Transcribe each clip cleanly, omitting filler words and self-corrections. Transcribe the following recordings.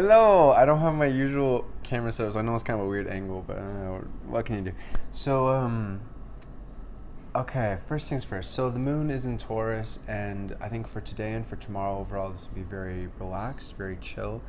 Hello, I don't have my usual camera setup, so I know it's kind of a weird angle, but what can you do? So, okay, first things first. So the moon is in Taurus, and I think for today and for tomorrow overall, this will be very relaxed, very chill.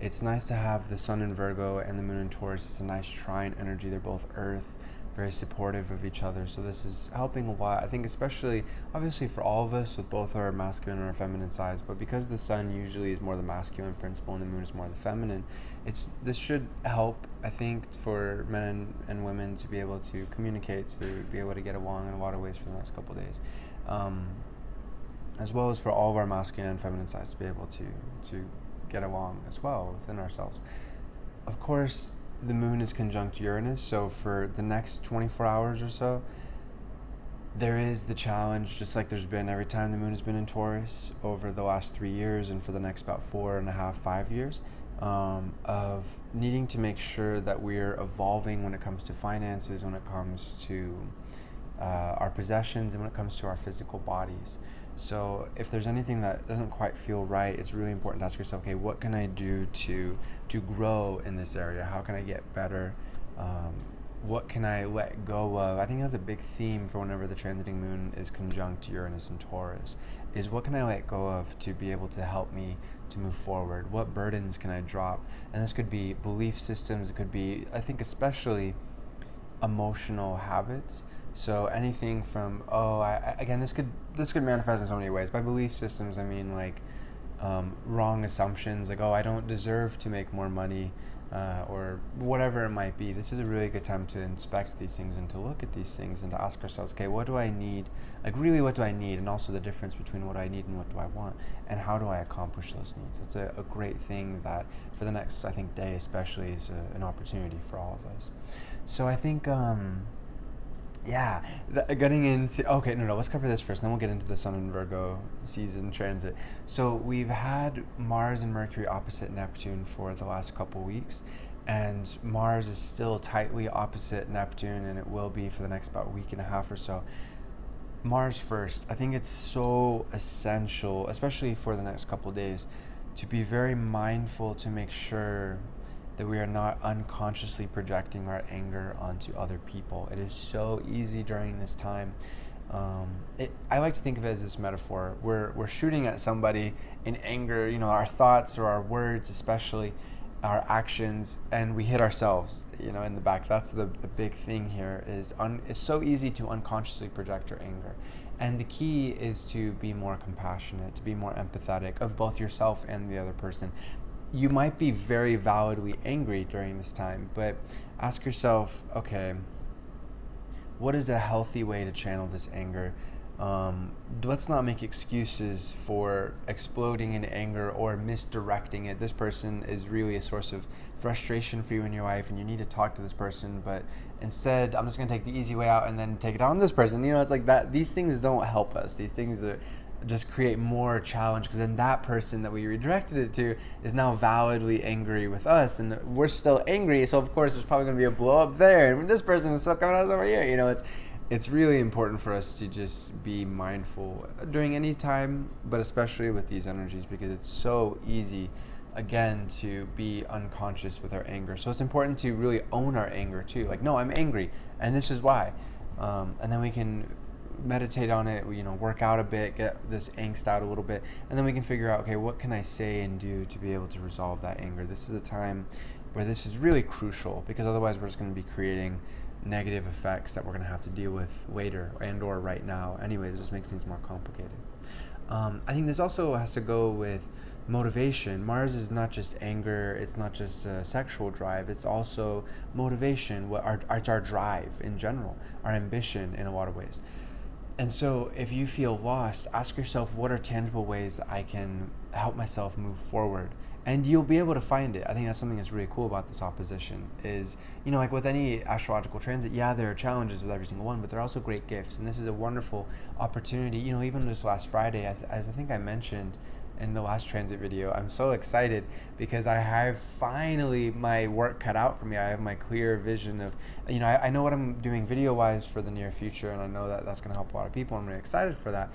It's nice to have the sun in Virgo and the moon in Taurus. It's a nice trine energy. They're both earth, very supportive of each other. So this is helping a lot. I think especially, obviously for all of us with both our masculine and our feminine sides, but because the sun usually is more the masculine principle and the moon is more the feminine, this should help, I think, for men and women to be able to communicate, to be able to get along in a lot of ways for the next couple of days. As well as for all of our masculine and feminine sides to be able to get along as well within ourselves. Of course, the moon is conjunct Uranus, so for the next 24 hours or so, there is the challenge, just like there's been every time the moon has been in Taurus over the last 3 years and for the next about 4.5, 5 years, of needing to make sure that we're evolving when it comes to finances, when it comes to our possessions, and when it comes to our physical bodies. So if there's anything that doesn't quite feel right, it's really important to ask yourself, okay, what can I do to grow in this area? How can I get better? What can I let go of? I think that's a big theme for whenever the transiting moon is conjunct Uranus and Taurus, is what can I let go of to be able to help me to move forward? What burdens can I drop? And this could be belief systems, it could be, I think especially emotional habits. So anything from again, this could manifest in so many ways. By belief systems, I mean like wrong assumptions, like I don't deserve to make more money, or whatever it might be. This is a really good time to inspect these things and to look at these things and to ask ourselves, okay, what do I need? Like really, what do I need? And also the difference between what I need and what do I want, and how do I accomplish those needs? It's a great thing that for the next, I think, day especially is an opportunity for all of us. So I think yeah, getting into okay, no, let's cover this first, then we'll get into the Sun and Virgo season transit. So we've had Mars and Mercury opposite Neptune for the last couple weeks, and Mars is still tightly opposite Neptune, and it will be for the next about week and a half or so. Mars first, I think it's so essential, especially for the next couple days, to be very mindful to make sure that we are not unconsciously projecting our anger onto other people. It is so easy during this time. I like to think of it as this metaphor. We're shooting at somebody in anger, our thoughts or our words, especially our actions, and we hit ourselves, in the back. That's the big thing here. It's so easy to unconsciously project your anger. And the key is to be more compassionate, to be more empathetic of both yourself and the other person. You might be very validly angry during this time, but ask yourself, okay, what is a healthy way to channel this anger? Let's not make excuses for exploding in anger or misdirecting it. This person is really a source of frustration for you in your life, and you need to talk to this person, but instead, I'm just going to take the easy way out and then take it on this person. It's like that. These things don't help us. These things just create more challenge, because then that person that we redirected it to is now validly angry with us, and we're still angry, so of course there's probably going to be a blow up there, and this person is still coming at us over here. It's really important for us to just be mindful during any time, but especially with these energies, because it's so easy, again, to be unconscious with our anger. So it's important to really own our anger too, like, no, I'm angry and this is why, and then we can meditate on it, work out a bit, get this angst out a little bit, and then we can figure out, okay, what can I say and do to be able to resolve that anger? This is a time where this is really crucial, because otherwise we're just going to be creating negative effects that we're going to have to deal with later and or right now. Anyways, it just makes things more complicated. I think this also has to go with motivation. Mars is not just anger, it's not just a sexual drive, it's also motivation, it's our drive in general, our ambition in a lot of ways. And so if you feel lost, ask yourself, what are tangible ways that I can help myself move forward? And you'll be able to find it. I think that's something that's really cool about this opposition is, like with any astrological transit, yeah, there are challenges with every single one, but there are also great gifts. And this is a wonderful opportunity. Even this last Friday, as I think I mentioned in the last transit video, I'm so excited because I have finally my work cut out for me. I have my clear vision of, I know what I'm doing video-wise for the near future, and I know that that's going to help a lot of people. I'm really excited for that.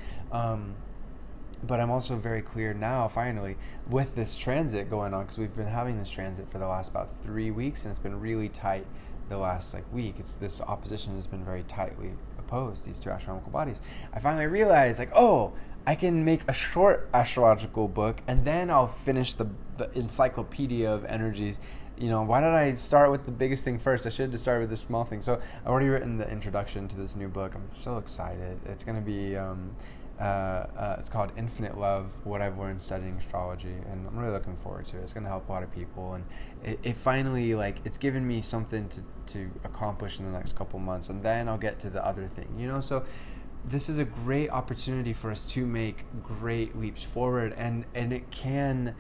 But I'm also very clear now, finally, with this transit going on, because we've been having this transit for the last about 3 weeks, and it's been really tight the last week. It's this opposition has been very tightly opposed, these two astronomical bodies. I finally realized, oh, I can make a short astrological book, and then I'll finish the encyclopedia of energies. Why did I start with the biggest thing first? I should have just started with this small thing. So I've already written the introduction to this new book. I'm so excited. It's going to be... it's called Infinite Love, What I've Learned Studying Astrology, and I'm really looking forward to it. It's going to help a lot of people, and it finally, it's given me something to accomplish in the next couple months, and then I'll get to the other thing, so this is a great opportunity for us to make great leaps forward, and it can...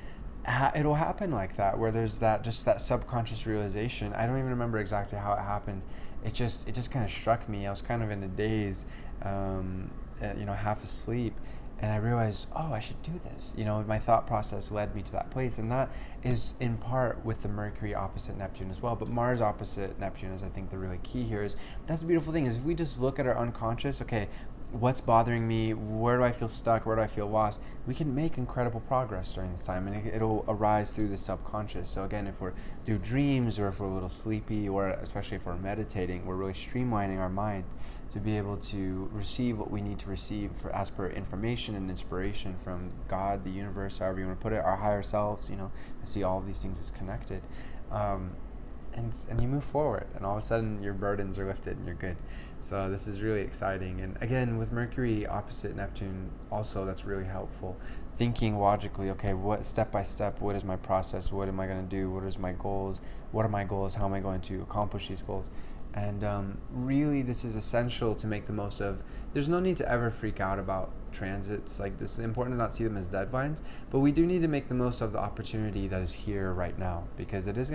it'll happen like that, where there's that subconscious realization. I don't even remember exactly how it happened. It just kind of struck me. I was kind of in a daze, half asleep, and I realized, I should do this. My thought process led me to that place, and that is in part with the Mercury opposite Neptune as well. But Mars opposite Neptune is, I think, the really key here. That's the beautiful thing, is if we just look at our unconscious, okay, what's bothering me, where do I feel stuck, where do I feel lost, we can make incredible progress during this time, and it'll arise through the subconscious. So again, if we're through dreams, or if we're a little sleepy, or especially if we're meditating, we're really streamlining our mind to be able to receive what we need to receive as per information and inspiration from God, the universe, however you want to put it, our higher selves. I see all of these things as connected. And you move forward, and all of a sudden your burdens are lifted and you're good. So this is really exciting. And again, with Mercury opposite Neptune, also that's really helpful. Thinking logically, okay, what step by step, what is my process? What am I going to do? What is my goals? What are my goals? How am I going to accomplish these goals? And really, this is essential to make the most of. There's no need to ever freak out about transits like this. It's important to not see them as deadlines, but we do need to make the most of the opportunity that is here right now, because it is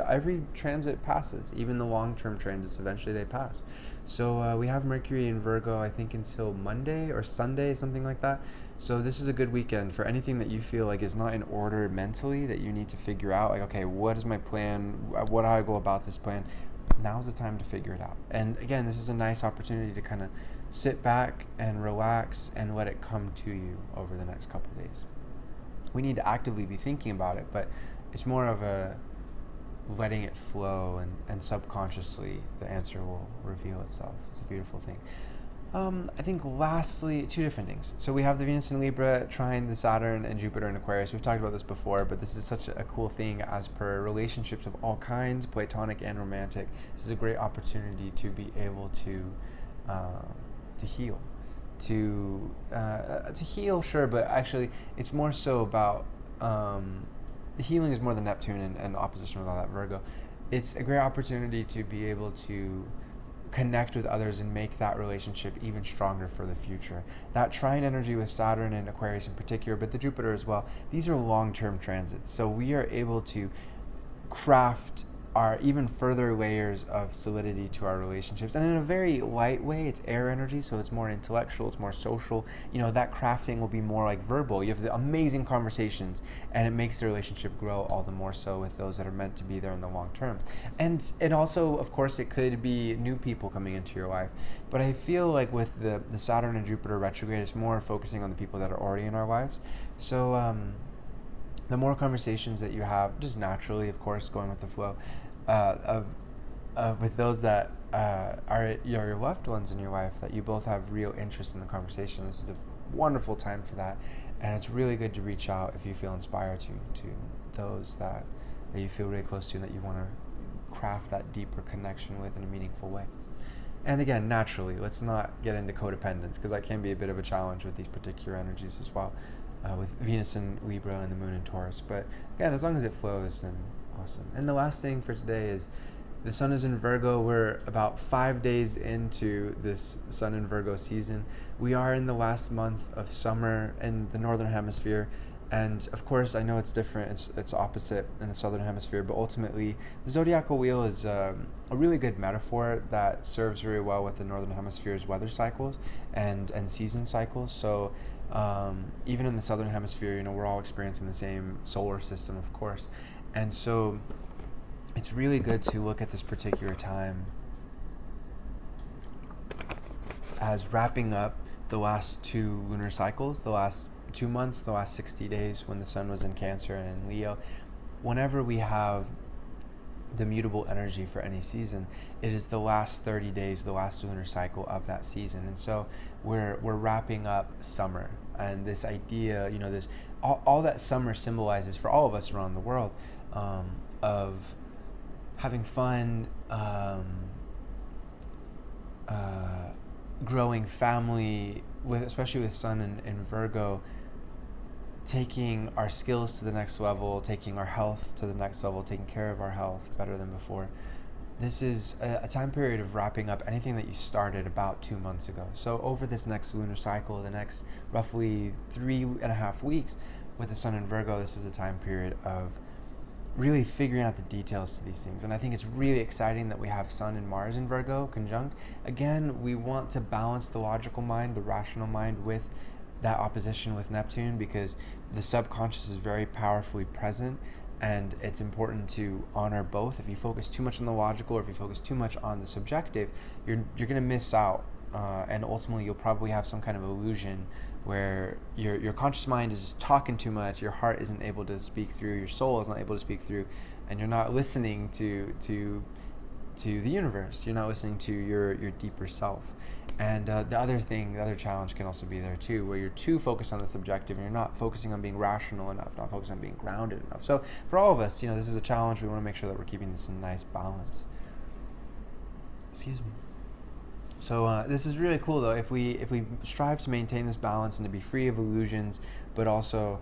every transit passes. Even the long-term transits, eventually they pass. So we have Mercury in Virgo, I think, until Monday or Sunday, something like that. So this is a good weekend for anything that you feel like is not in order mentally, that you need to figure out, okay, what is my plan? What do I go about this plan? Now's the time to figure it out. And again, this is a nice opportunity to kind of sit back and relax and let it come to you over the next couple of days. We need to actively be thinking about it, but it's more of a letting it flow, and subconsciously the answer will reveal itself. It's a beautiful thing. I think lastly, two different things. So we have the Venus in Libra trine the Saturn and Jupiter in Aquarius. We've talked about this before, but this is such a cool thing as per relationships of all kinds, platonic and romantic. This is a great opportunity to be able to heal. To heal, sure, but actually it's more so about the healing is more the Neptune and opposition with all that Virgo. It's a great opportunity to be able to connect with others and make that relationship even stronger for the future. That trine energy with Saturn and Aquarius in particular, but the Jupiter as well, these are long-term transits. So we are able to craft our even further layers of solidity to our relationships, and in a very light way. It's air energy, so it's more intellectual, it's more social. That crafting will be more like verbal. You have the amazing conversations, and it makes the relationship grow all the more so with those that are meant to be there in the long term. And it also, of course, it could be new people coming into your life, but I feel like with the Saturn and Jupiter retrograde, it's more focusing on the people that are already in our lives. So the more conversations that you have, just naturally, of course, going with the flow, with those that are your loved ones in your life, that you both have real interest in the conversation. This is a wonderful time for that, and it's really good to reach out if you feel inspired to those that you feel really close to, and that you want to craft that deeper connection with in a meaningful way. And again, naturally, let's not get into codependence, because that can be a bit of a challenge with these particular energies as well, with Venus in Libra and the Moon in Taurus. But again, as long as it flows, then awesome. And the last thing for today is the Sun is in Virgo. We're about 5 days into this Sun in Virgo season. We are in the last month of summer in the Northern Hemisphere. And of course, I know it's different. It's opposite in the Southern Hemisphere. But ultimately, the zodiacal wheel is a really good metaphor that serves very well with the Northern Hemisphere's weather cycles and season cycles. So even in the Southern Hemisphere, we're all experiencing the same solar system, of course. And so it's really good to look at this particular time as wrapping up the last two lunar cycles, the last 2 months, the last 60 days when the sun was in Cancer and in Leo, whenever we have the mutable energy for any season, it is the last 30 days, the last lunar cycle of that season. And so we're wrapping up summer, and this idea, this all that summer symbolizes for all of us around the world, of having fun, growing family, especially with Sun in Virgo, taking our skills to the next level, taking our health to the next level, taking care of our health better than before. This is a time period of wrapping up anything that you started about 2 months ago. So over this next lunar cycle, the next roughly 3.5 weeks with the Sun in Virgo, this is a time period of really figuring out the details to these things. And I think it's really exciting that we have Sun and Mars in Virgo conjunct. Again, we want to balance the logical mind, the rational mind, with that opposition with Neptune, because the subconscious is very powerfully present, and it's important to honor both. If you focus too much on the logical, or if you focus too much on the subjective, you're going to miss out, and ultimately you'll probably have some kind of illusion where your conscious mind is talking too much, your heart isn't able to speak through, your soul is not able to speak through, and you're not listening to the universe. You're not listening to your deeper self. And the other challenge can also be there too, where you're too focused on the subjective and you're not focusing on being rational enough, not focusing on being grounded enough. So for all of us, this is a challenge. We want to make sure that we're keeping this in nice balance. Excuse me. So this is really cool, though. If we strive to maintain this balance and to be free of illusions, but also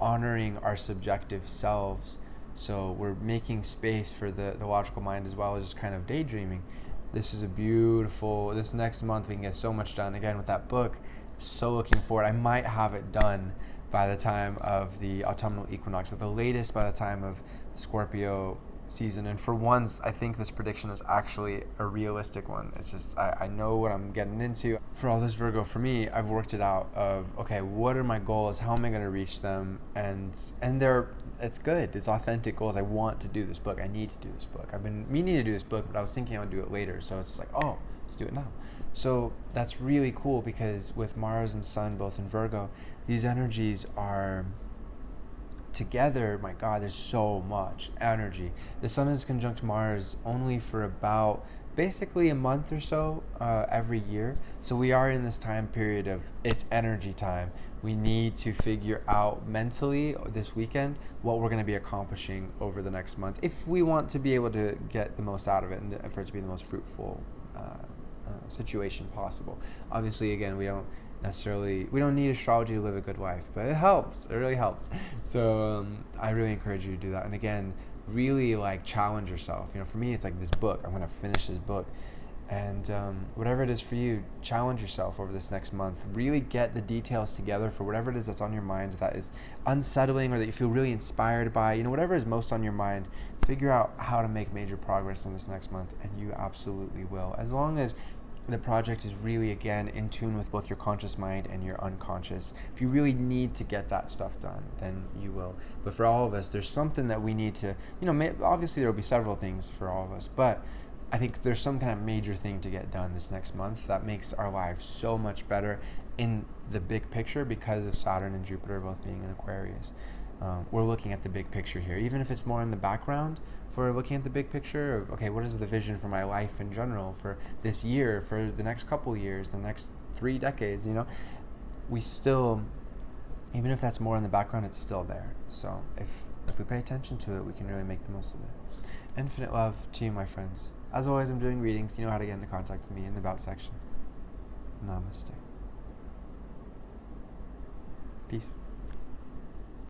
honoring our subjective selves, so we're making space for the logical mind as well as just kind of daydreaming. This is this next month we can get so much done. Again, with that book, so looking forward. I might have it done by the time of the autumnal equinox, at the latest by the time of Scorpio season. And for once, I think this prediction is actually a realistic one. It's just, I know what I'm getting into. For all this Virgo, for me, I've worked it out of, okay, what are my goals? How am I going to reach them? And it's good. It's authentic goals. I want to do this book. I need to do this book. I've been meaning to do this book, but I was thinking I would do it later. So it's like, oh, let's do it now. So that's really cool, because with Mars and Sun both in Virgo, these energies are together. My God, there's so much energy. The Sun is conjunct Mars only for about basically a month or so every year. So we are in this time period of it's energy time. We need to figure out mentally this weekend what we're going to be accomplishing over the next month, if we want to be able to get the most out of it and for it to be the most fruitful situation possible. Obviously, again, we don't need astrology to live a good life, but it helps. It really helps. So I really encourage you to do that. And again, really challenge yourself. For me, it's like this book. I'm going to finish this book. And whatever it is for you, challenge yourself over this next month. Really get the details together for whatever it is that's on your mind that is unsettling or that you feel really inspired by. Whatever is most on your mind, figure out how to make major progress in this next month, and you absolutely will. As long as the project is really, again, in tune with both your conscious mind and your unconscious. If you really need to get that stuff done, then you will. But for all of us, there's something that we need to, obviously there will be several things for all of us, but I think there's some kind of major thing to get done this next month that makes our lives so much better in the big picture, because of Saturn and Jupiter both being in Aquarius. We're looking at the big picture here, even if it's more in the background. If we're looking at the big picture of, okay, what is the vision for my life in general, for this year, for the next couple years, the next 3 decades, we still, even if that's more in the background, it's still there. So if we pay attention to it, we can really make the most of it. Infinite love to you, my friends. As always, I'm doing readings. You know how to get into contact with me in the About section. Namaste. Peace.